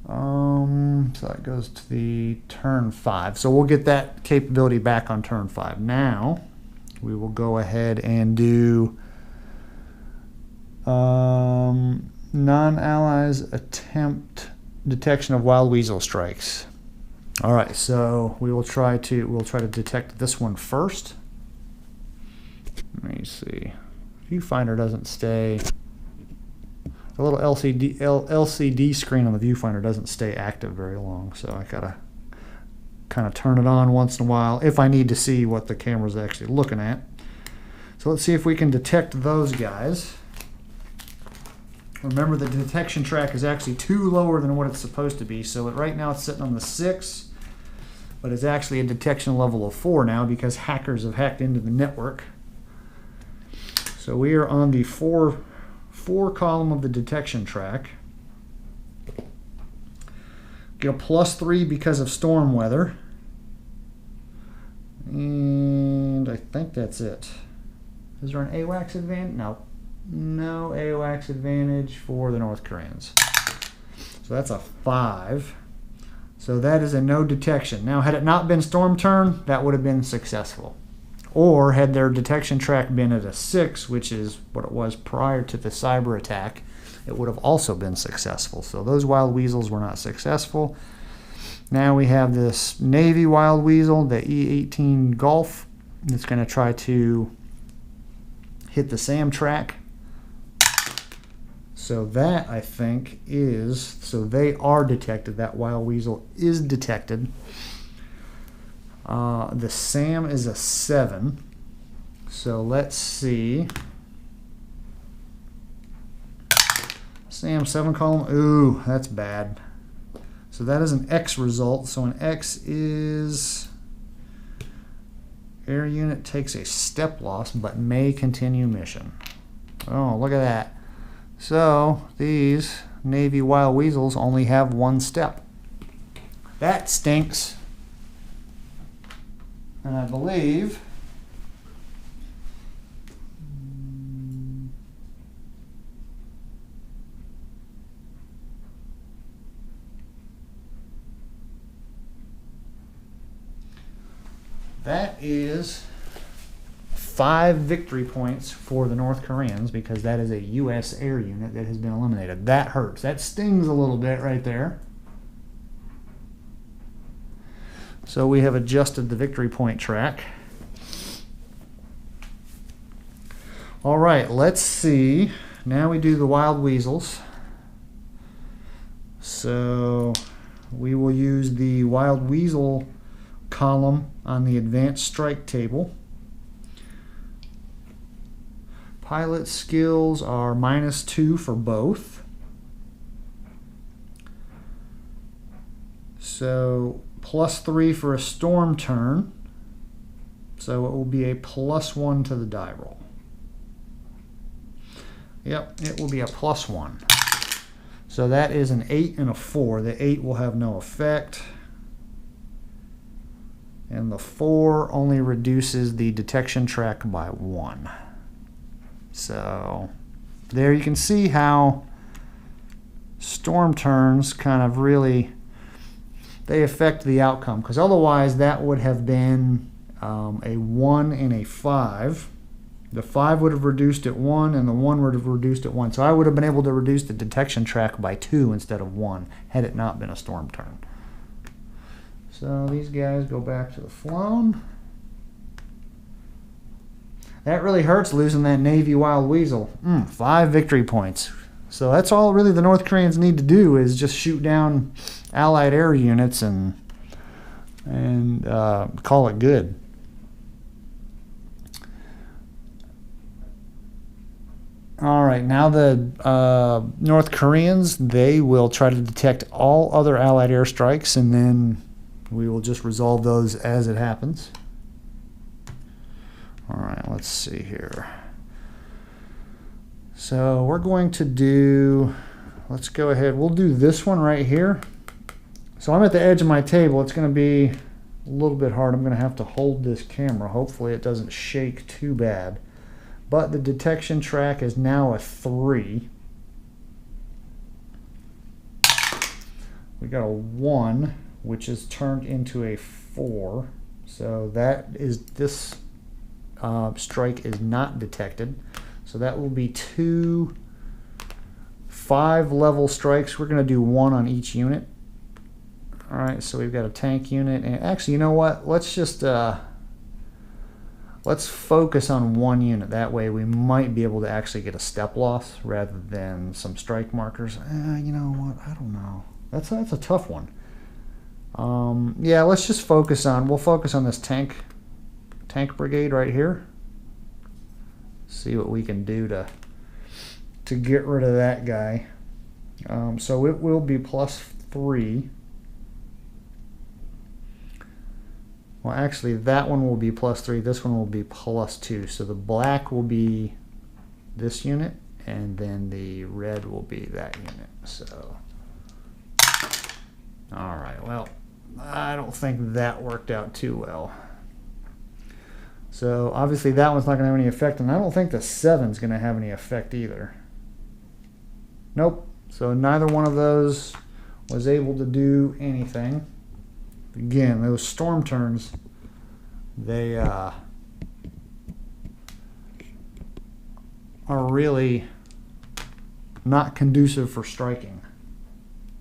So that goes to the turn 5. So we'll get that capability back on turn 5. Now we will go ahead and do non-allies attempt detection of wild weasel strikes. All right, so we'll try to detect this one first. Let me see. Viewfinder doesn't stay. The little LCD screen on the viewfinder doesn't stay active very long, so I gotta kind of turn it on once in a while if I need to see what the camera's actually looking at. So let's see if we can detect those guys. Remember, the detection track is actually 2 lower than what it's supposed to be. So right now it's sitting on the 6, but it's actually a detection level of 4 now because hackers have hacked into the network. So we are on the 4 column of the detection track. Get a +3 because of storm weather. And I think that's it. Is there an AWACS advantage? No. No AWACS advantage for the North Koreans. So that's a 5. So that is a no detection. Now, had it not been storm turn, that would have been successful. Or had their detection track been at a 6, which is what it was prior to the cyber attack, it would have also been successful. So those wild weasels were not successful. Now we have this Navy wild weasel, the E-18 Golf. It's going to try to hit the SAM track. So that, I think, is, so they are detected. That wild weasel is detected. The SAM is a 7. So let's see. SAM 7 column. Ooh, that's bad. So that is an X result. So an X is air unit takes a step loss but may continue mission. Oh, look at that. So these Navy wild weasels only have 1 step. That stinks. And I believe that is 5 victory points for the North Koreans because that is a U.S. air unit that has been eliminated. That hurts. That stings a little bit right there. So we have adjusted the victory point track. All right, let's see. Now we do the wild weasels. So we will use the wild weasel column on the advanced strike table. Pilot skills are -2 for both. So +3 for a storm turn. So it will be a +1 to the die roll. Yep, it will be a +1. So that is an 8 and a 4. The 8 will have no effect. And the 4 only reduces the detection track by 1. So there you can see how storm turns kind of really, they affect the outcome, because otherwise that would have been a 1 and a 5. The 5 would have reduced at 1, and the 1 would have reduced at 1. So I would have been able to reduce the detection track by 2 instead of 1 had it not been a storm turn. So these guys go back to the flown. That really hurts losing that Navy Wild Weasel. 5 victory points. So that's all really the North Koreans need to do is just shoot down Allied air units and call it good. All right, now the North Koreans, they will try to detect all other Allied airstrikes, and then we will just resolve those as it happens. All right, let's see here. So we're going to do, let's go ahead, we'll do this one right here. So I'm at the edge of my table. It's going to be a little bit hard. I'm going to have to hold this camera. Hopefully it doesn't shake too bad. But the detection track is now a 3. We got a 1, which is turned into a 4. So that is, this strike is not detected. So that will be 2 5-level strikes. We're going to do 1 on each unit. All right, so we've got a tank unit. And actually, you know what? Let's just let's focus on 1 unit. That way we might be able to actually get a step loss rather than some strike markers. You know what? I don't know. That's a tough one. Yeah, let's just focus on, we'll focus on this tank brigade right here. See what we can do to get rid of that guy. So it will be +3. Well, actually, that one will be +3. This one will be +2. So the black will be this unit, and then the red will be that unit. So, all right. Well, I don't think that worked out too well. So obviously that one's not going to have any effect, and I don't think the 7's going to have any effect either. Nope. So neither one of those was able to do anything. Again, those storm turns, they are really not conducive for striking.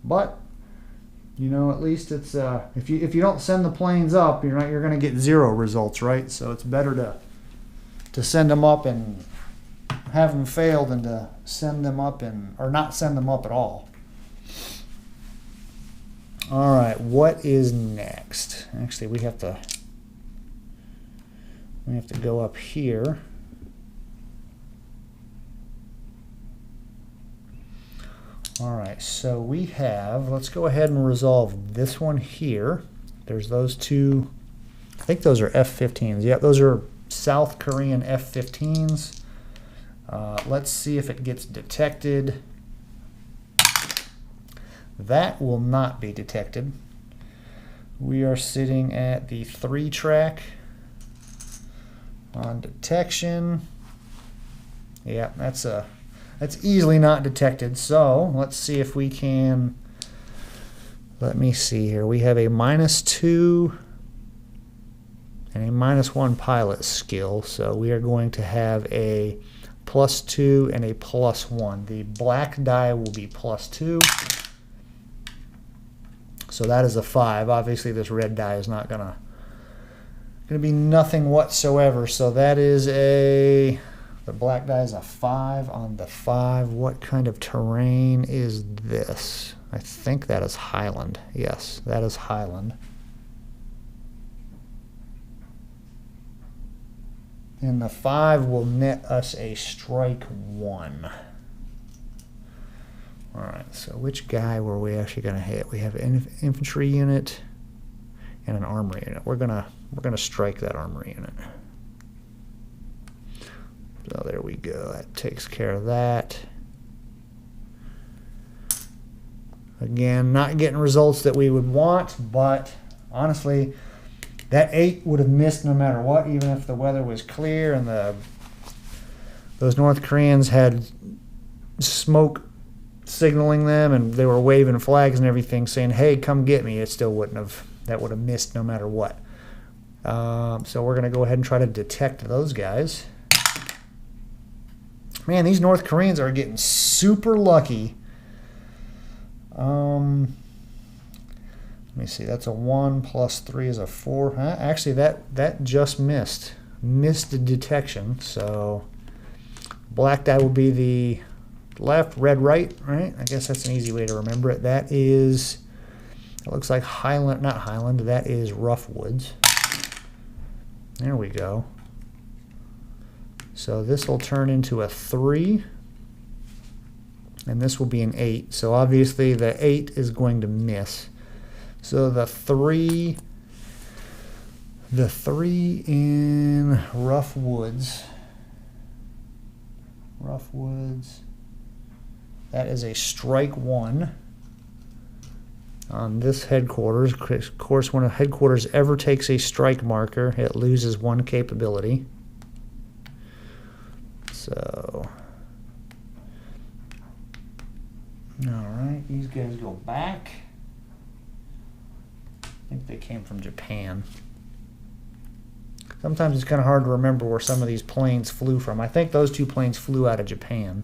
But you know, at least it's if you don't send the planes up, you're going to get 0 results, right? So it's better to send them up and have them fail than to send them up or not send them up at all. All right, what is next? Actually, we have to go up here. All right, so we have, let's go ahead and resolve this one here. There's those 2, I think those are F-15s. Yep, those are South Korean F-15s. Let's see if it gets detected. That will not be detected. We are sitting at the 3 track on detection. Yeah, that's easily not detected. So let's see if we can. Let me see here. We have a -2 and a -1 pilot skill. So we are going to have a +2 and a +1. The black die will be +2. So that is a 5. Obviously, this red die is not gonna be nothing whatsoever. So that is the black die is a 5 on the 5. What kind of terrain is this? I think that is Highland. Yes, that is Highland. And the 5 will net us a strike 1. All right, so which guy were we actually going to hit? We have an infantry unit and an armory unit. We're gonna strike that armory unit. So there we go. That takes care of that. Again, not getting results that we would want, but honestly, that 8 would have missed no matter what, even if the weather was clear and those North Koreans had smoke signaling them and they were waving flags and everything saying, hey, come get me. It still wouldn't have, that would have missed no matter what. So we're going to go ahead and try to detect those guys. Man, these North Koreans are getting super lucky. Let me see. That's a 1 plus 3 is a 4. Actually, that just missed. Missed the detection. So black die will be the left, red right, right? I guess that's an easy way to remember it. That is, it looks like Highland, not Highland, that is Rough Woods. There we go. So this will turn into a 3, and this will be an 8. So obviously the 8 is going to miss. So the 3 in Rough Woods, that is a strike 1 on this headquarters. Of course, when a headquarters ever takes a strike marker, it loses 1 capability. So, all right, these guys go back. I think they came from Japan. Sometimes it's kind of hard to remember where some of these planes flew from. I think those 2 planes flew out of Japan.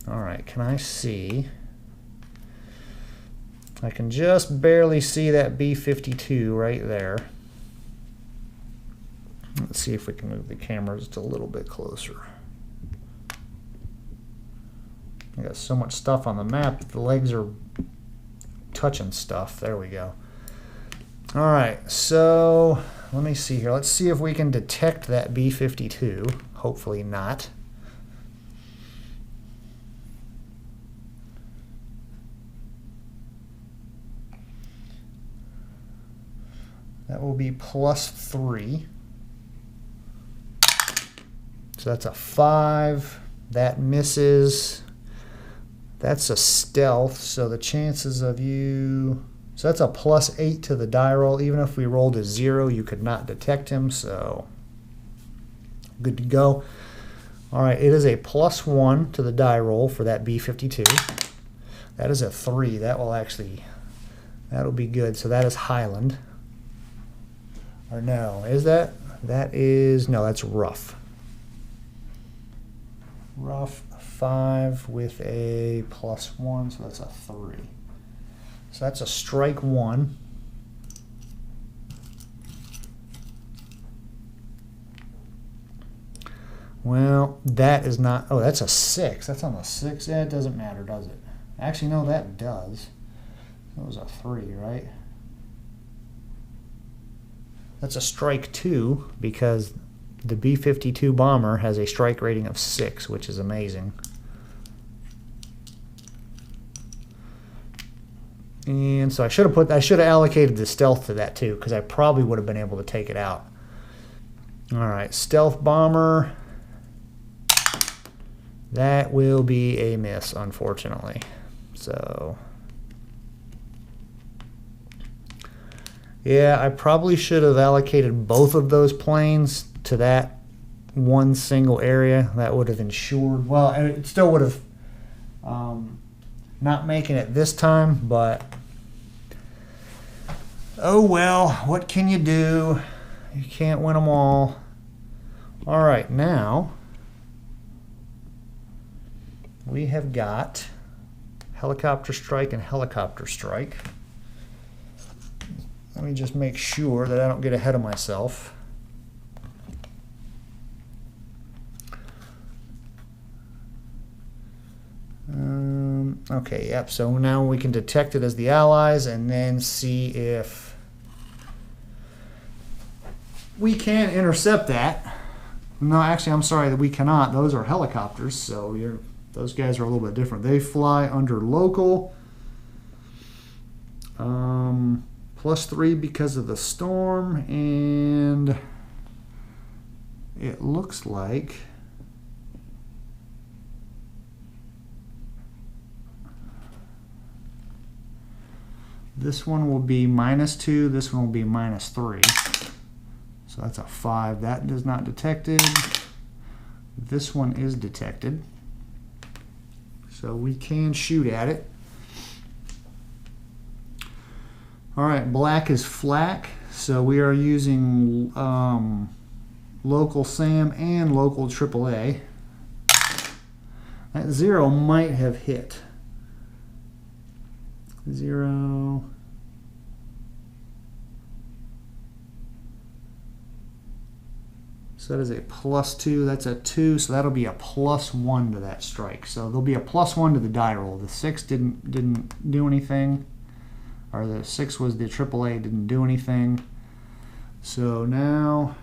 All right, can I see? I can just barely see that B-52 right there. Let's see if we can move the camera just a little bit closer. I got so much stuff on the map that the legs are touching stuff. There we go. All right, so let me see here. Let's see if we can detect that B-52. Hopefully not. That will be +3. So that's a 5. That misses. That's a stealth. So the chances of you... So that's a +8 to the die roll. Even if we rolled a 0, you could not detect him. So good to go. All right, it is a +1 to the die roll for that B-52. That is a 3. That'll be good. So that is Highland. Or no, is that? That is, no, that's Rough. Rough 5 with a +1, so that's a 3. So that's a strike 1. Well, that is not, oh, that's a 6. That's on the 6. Yeah, it doesn't matter, does it? Actually, no, that does. That was a 3, right? That's a strike 2 because the B-52 bomber has a strike rating of 6, which is amazing. And so I should have allocated the stealth to that too, because I probably would have been able to take it out. All right, stealth bomber. That will be a miss, unfortunately. So yeah, I probably should have allocated both of those planes to that one single area. That would have ensured, well, it still would have not making it this time, but oh well, what can you do? You can't win them all. All right, now we have got helicopter strike and helicopter strike. Let me just make sure that I don't get ahead of myself. Okay, yep, so now we can detect it as the Allies and then see if we can intercept that. No, actually, I'm sorry that we cannot. Those are helicopters, so those guys are a little bit different. They fly under local. +3 because of the storm, and it looks like this one will be -2, this one will be -3. So that's a 5. That is not detected. This one is detected. So we can shoot at it. All right, black is flak, so we are using local SAM and local AAA. That 0 might have hit. 0. So that is a +2. That's a 2. So that'll be a +1 to that strike. So there'll be a +1 to the die roll. The 6 didn't do anything, or the 6 was the AAA, didn't do anything. So now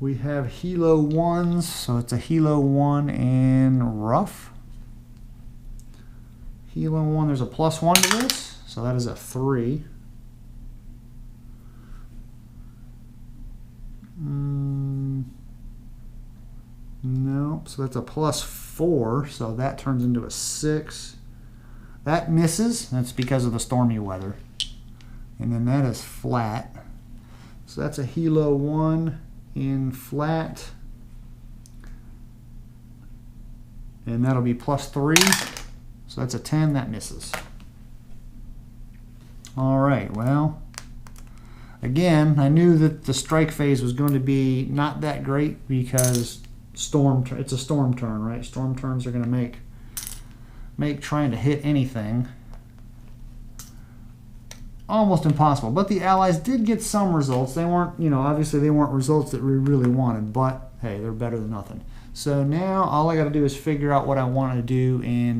we have Hilo 1s. So it's a Hilo 1 and rough. Hilo 1. There's a +1 to this. So that is a 3. Nope, so that's a +4, so that turns into a 6. That misses, that's because of the stormy weather. And then that is flat. So that's a Hilo 1 in flat. And that'll be +3. So that's a 10, that misses. All right, well, again, I knew that the strike phase was going to be not that great because it's a storm turn, right? Storm turns are going to make trying to hit anything almost impossible. But the Allies did get some results. They weren't, obviously they weren't results that we really wanted, but hey, they're better than nothing. So now all I got to do is figure out what I want to do in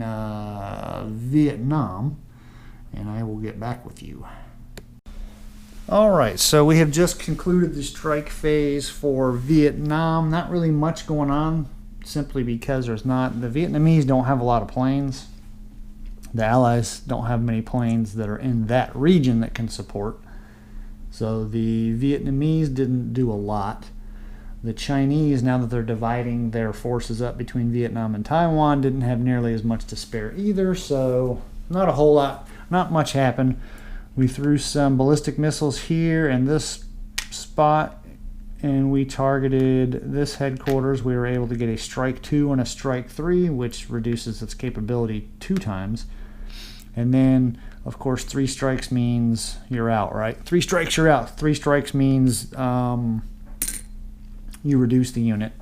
Vietnam, and I will get back with you. Alright, so we have just concluded the strike phase for Vietnam. Not really much going on, simply because the Vietnamese don't have a lot of planes. The Allies don't have many planes that are in that region that can support. So the Vietnamese didn't do a lot. The Chinese, now that they're dividing their forces up between Vietnam and Taiwan, didn't have nearly as much to spare either, so not a whole lot, not much happened. We threw some ballistic missiles here and this spot, and we targeted this headquarters. We were able to get a strike 2 and a strike 3, which reduces its capability 2 times. And then, of course, 3 strikes means you're out, right? 3 strikes, you're out. 3 strikes means you reduce the unit.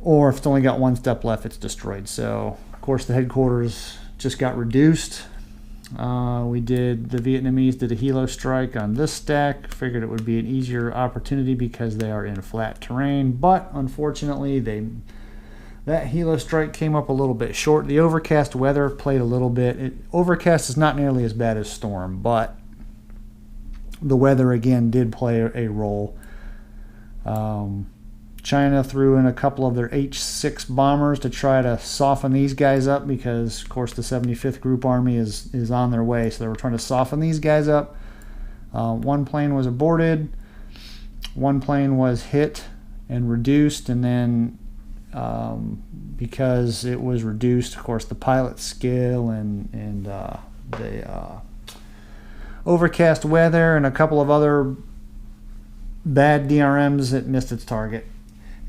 Or if it's only got 1 step left, it's destroyed. So, of course, the headquarters just got reduced. The Vietnamese did a Hilo strike on this stack. Figured it would be an easier opportunity because they are in flat terrain, but unfortunately that Hilo strike came up a little bit short. The overcast weather played a little bit. Overcast is not nearly as bad as storm, but the weather again did play a role. China threw in a couple of their H-6 bombers to try to soften these guys up because, of course, the 75th Group Army is on their way. So they were trying to soften these guys up. 1 plane was aborted. 1 plane was hit and reduced. And then because it was reduced, of course, the pilot's skill and the overcast weather and a couple of other bad DRMs, it missed its target.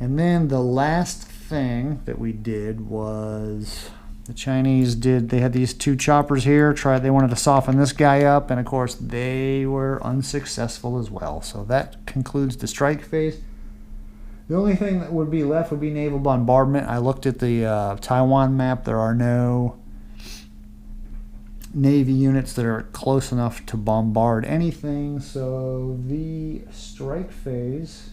And then the last thing that we did was the Chinese they had these 2 choppers here, they wanted to soften this guy up, and of course they were unsuccessful as well. So that concludes the strike phase. The only thing that would be left would be naval bombardment. I looked at the Taiwan map. There are no Navy units that are close enough to bombard anything. So the strike phase,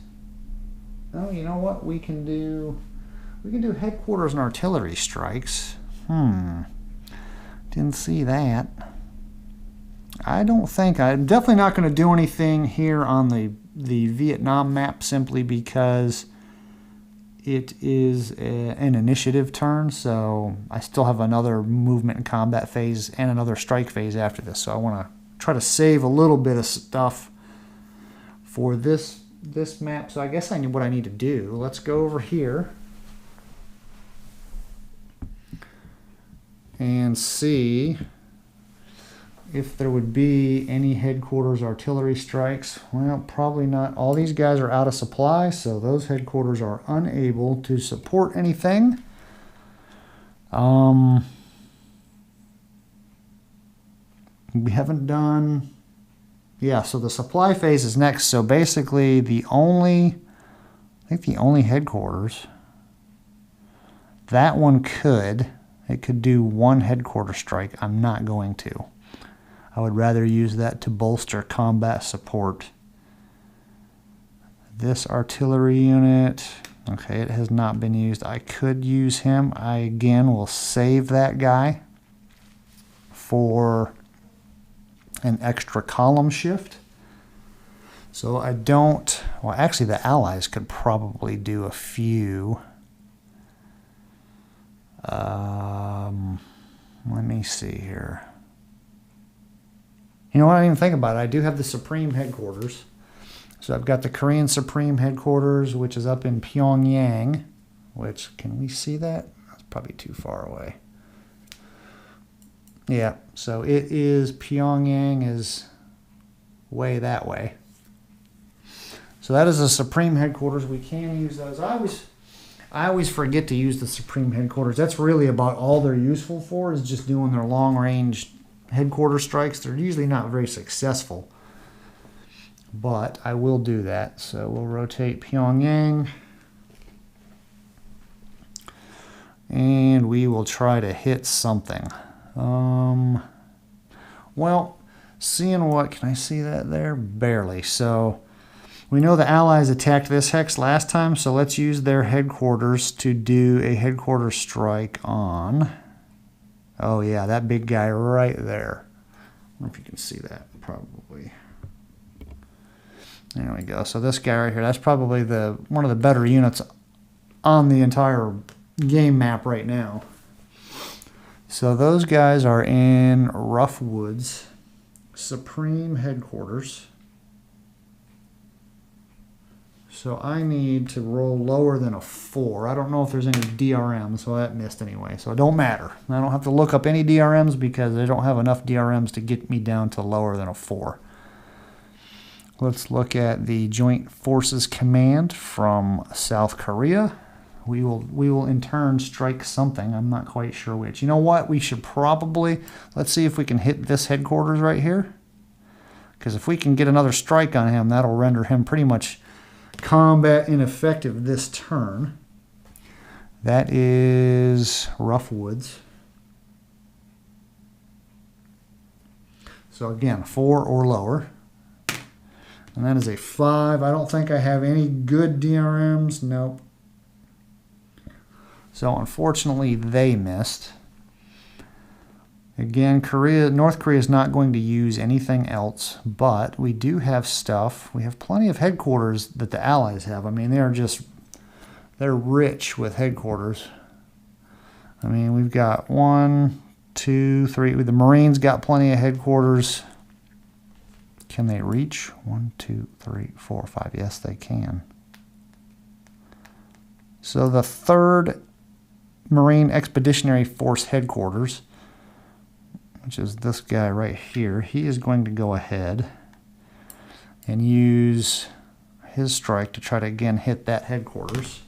oh, you know what? We can do headquarters and artillery strikes. Didn't see that. I'm definitely not going to do anything here on the Vietnam map simply because it is an initiative turn, so I still have another movement and combat phase and another strike phase after this. So I want to try to save a little bit of stuff for this map. So I guess I know what I need to do. Let's go over here and see if there would be any headquarters artillery strikes. Well, probably not. All these guys are out of supply, so those headquarters are unable to support anything. We haven't done Yeah, so the supply phase is next. So basically I think the only headquarters, that one it could do one headquarter strike. I'm not going to. I would rather use that to bolster combat support. This artillery unit, okay, it has not been used. I could use him. I, again, will save that guy for an extra column shift. So I don't, well, actually the Allies could probably do a few. Let me see here. You know what, I didn't even think about it. I do have the Supreme Headquarters. So I've got the Korean Supreme Headquarters, which is up in Pyongyang, which, can we see that? That's probably too far away. Yeah, so it is, Pyongyang is way that way. So that is the Supreme Headquarters. We can use those. I always forget to use the Supreme Headquarters. That's really about all they're useful for, is just doing their long-range headquarter strikes. They're usually not very successful, but I will do that. So we'll rotate Pyongyang, and we will try to hit something. Well, seeing what, can I see that there? Barely. So we know the Allies attacked this hex last time, so let's use their headquarters to do a headquarters strike on, oh yeah, that big guy right there. I don't know if you can see that, probably. There we go. So this guy right here, that's probably one of the better units on the entire game map right now. So those guys are in Rough Woods, Supreme Headquarters. So I need to roll lower than a 4. I don't know if there's any DRMs, so that missed anyway. So it don't matter. I don't have to look up any DRMs because I don't have enough DRMs to get me down to lower than a 4. Let's look at the Joint Forces Command from South Korea. We will in turn strike something. I'm not quite sure which. You know what? We should probably, let's see if we can hit this headquarters right here. Because if we can get another strike on him, that'll render him pretty much combat ineffective this turn. That is Rough Woods. So again, 4 or lower. And that is a 5. I don't think I have any good DRMs. Nope. So unfortunately, they missed. Again, North Korea is not going to use anything else, but we do have stuff. We have plenty of headquarters that the Allies have. I mean, they're rich with headquarters. I mean, we've got 1, 2, 3. The Marines got plenty of headquarters. Can they reach? 1, 2, 3, 4, 5. Yes, they can. So the 3rd Marine Expeditionary Force Headquarters, which is this guy right here, he is going to go ahead and use his strike to try to again hit that headquarters.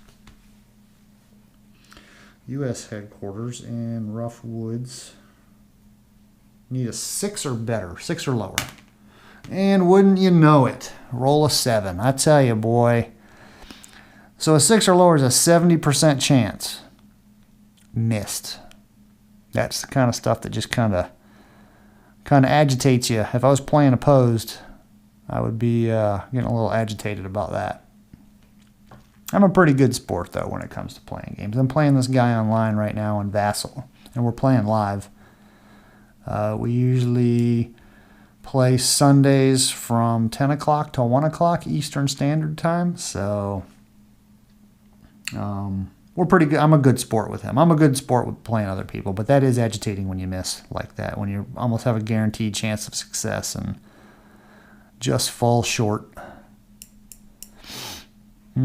U.S. headquarters in Rough Woods. Need a 6 or better, 6 or lower. And wouldn't you know it, roll a 7. I tell you, boy. So a 6 or lower is a 70% chance. Missed. That's the kind of stuff that just kind of agitates you. If I was playing opposed, I would be getting a little agitated about that. I'm a pretty good sport, though, when it comes to playing games. I'm playing this guy online right now in Vassal, and we're playing live. We usually play Sundays from 10 o'clock to 1 o'clock Eastern Standard Time, so we're pretty good. I'm a good sport with him. I'm a good sport with playing other people, but that is agitating when you miss like that, when you almost have a guaranteed chance of success and just fall short. Let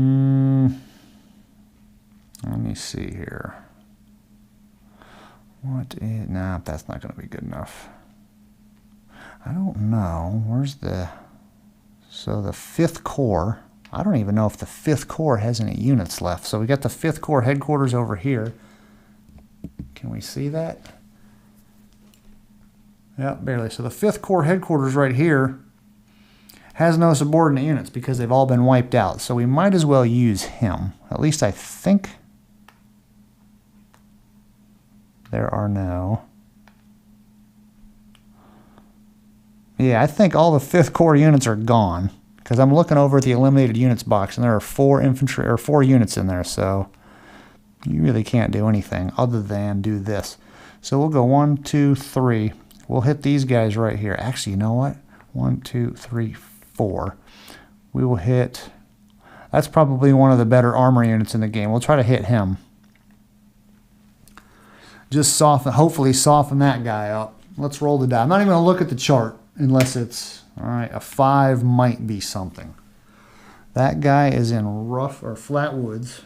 me see here. Nah, that's not going to be good enough. I don't know. Where's so the 5th Corps. I don't even know if the 5th Corps has any units left. So we got the 5th Corps headquarters over here. Can we see that? Yeah, barely. So the 5th Corps headquarters right here has no subordinate units because they've all been wiped out. So we might as well use him. At least I think there are no. Yeah, I think all the 5th Corps units are gone because I'm looking over at the eliminated units box and there are 4 infantry or 4 units in there. So you really can't do anything other than do this. So we'll go 1, 2, 3. We'll hit these guys right here. Actually, you know what? 1, 2, 3, 4. We will hit. That's probably one of the better armor units in the game. We'll try to hit him. Just soften, hopefully soften that guy up. Let's roll the die. I'm not even going to look at the chart unless it's, all right, a 5 might be something. That guy is in rough or flat woods.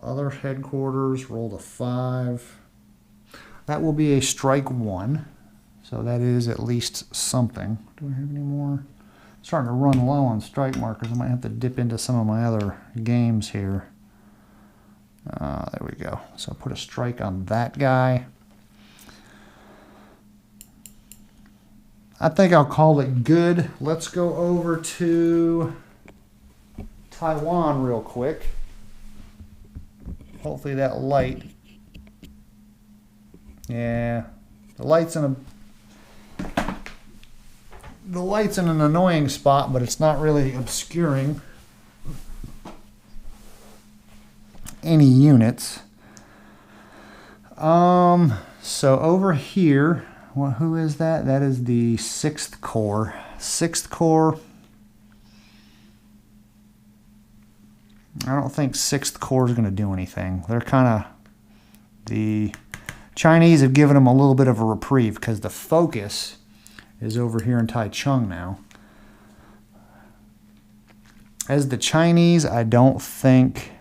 Other headquarters, rolled a 5. That will be a strike 1. So that is at least something. Do I have any more? I'm starting to run low on strike markers. I might have to dip into some of my other games here. There we go. So put a strike on that guy. I think I'll call it good. Let's go over to Taiwan real quick. Hopefully that light. Yeah, the light's in an annoying spot, but it's not really obscuring any units. So over here, well, who is that? That is the 6th Corps. 6th Corps. I don't think 6th Corps is going to do anything. They're kind of, the Chinese have given them a little bit of a reprieve because the focus is over here in Taichung now. As the Chinese, I don't think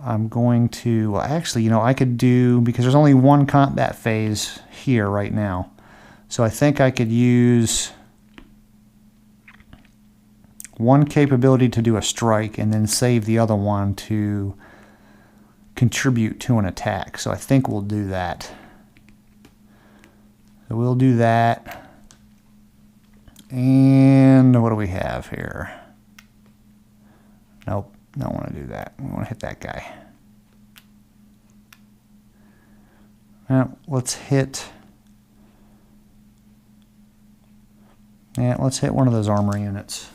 I'm going to, well, actually, you know, I could do, because there's only one combat phase here right now. So I think I could use one capability to do a strike and then save the other one to contribute to an attack. So I think we'll do that. So we'll do that. And what do we have here? Nope, don't want to do that. We want to hit that guy. Now, let's hit one of those armor units.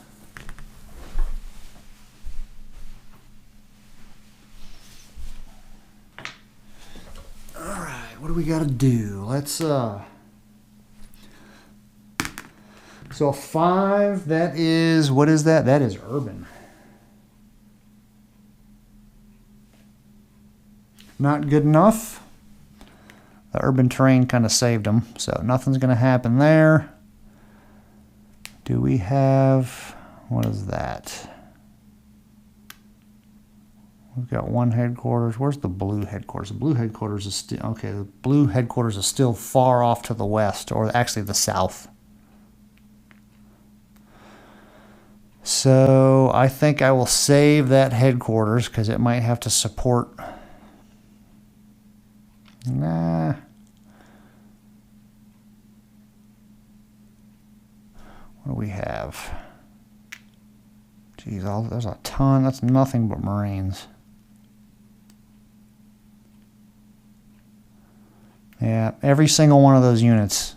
Alright, what do we gotta do? Let's so a 5, that is, what is that? That is urban. Not good enough. The urban terrain kind of saved them, so nothing's going to happen there. Do we have, what is that? We've got one headquarters. Where's the blue headquarters? The blue headquarters is still, okay, the blue headquarters is still far off to the west, or actually the south. So I think I will save that headquarters because it might have to support. Nah. What do we have? Geez, there's a ton. That's nothing but Marines. Yeah, every single one of those units,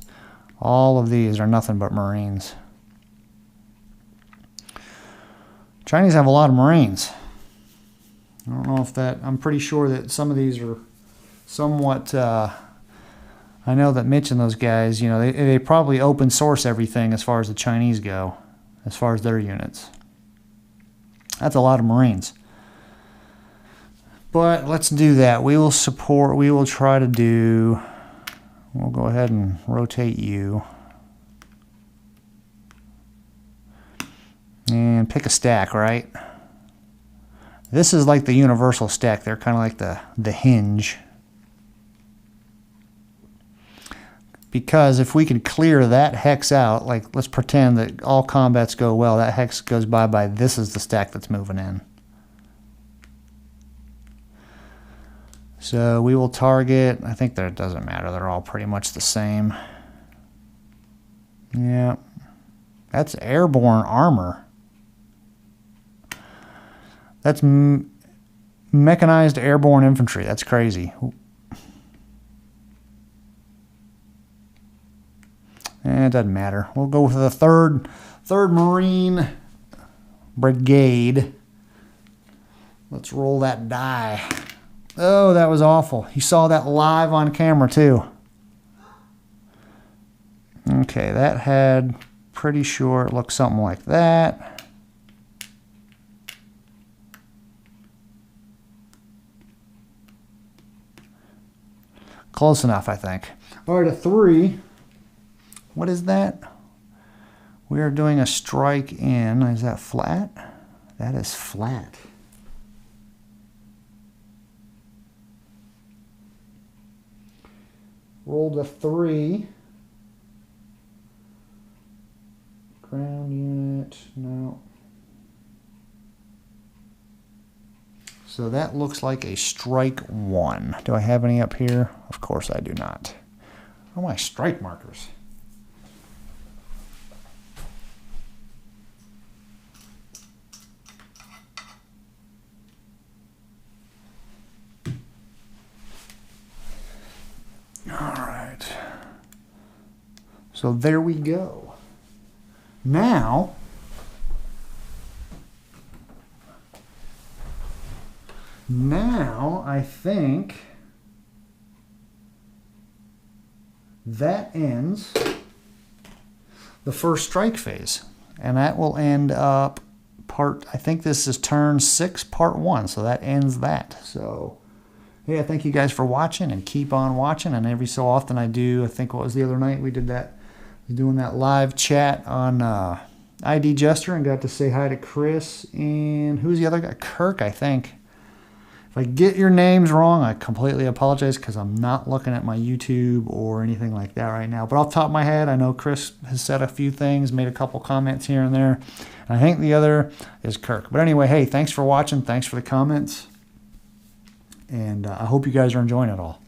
all of these are nothing but Marines. Chinese have a lot of Marines. I don't know if that, I'm pretty sure that some of these are somewhat, I know that Mitch and those guys, you know, they probably open source everything as far as the Chinese go, as far as their units. That's a lot of Marines. But let's do that. We will try to do, we'll go ahead and rotate you. And pick a stack, right? This is like the universal stack. They're kind of like the hinge. Because if we could clear that hex out, like let's pretend that all combats go well, that hex goes by, this is the stack that's moving in. So we will target, I think that it doesn't matter, they're all pretty much the same. Yeah. That's airborne armor. That's mechanized airborne infantry. That's crazy. It doesn't matter. We'll go with the third Marine Brigade. Let's roll that die. Oh, that was awful. You saw that live on camera too. Okay, that had, pretty sure it looked something like that. Close enough, I think. All right, a 3. What is that? We are doing a strike in, is that flat? That is flat. Rolled a 3. Ground unit, no. So that looks like a strike 1. Do I have any up here? Of course I do not. Oh, my strike markers. All right. So there we go. Now, I think that ends the first strike phase. And that will end up I think this is turn 6, part 1. So that ends that. So, hey, I thank you guys for watching and keep on watching. And every so often I do, I think what was the other night we did that. Doing that live chat on ID Jester and got to say hi to Chris and who's the other guy? Kirk, I think. If I get your names wrong, I completely apologize because I'm not looking at my YouTube or anything like that right now. But off the top of my head, I know Chris has said a few things, made a couple comments here and there. And I think the other is Kirk. But anyway, hey, thanks for watching. Thanks for the comments. And I hope you guys are enjoying it all.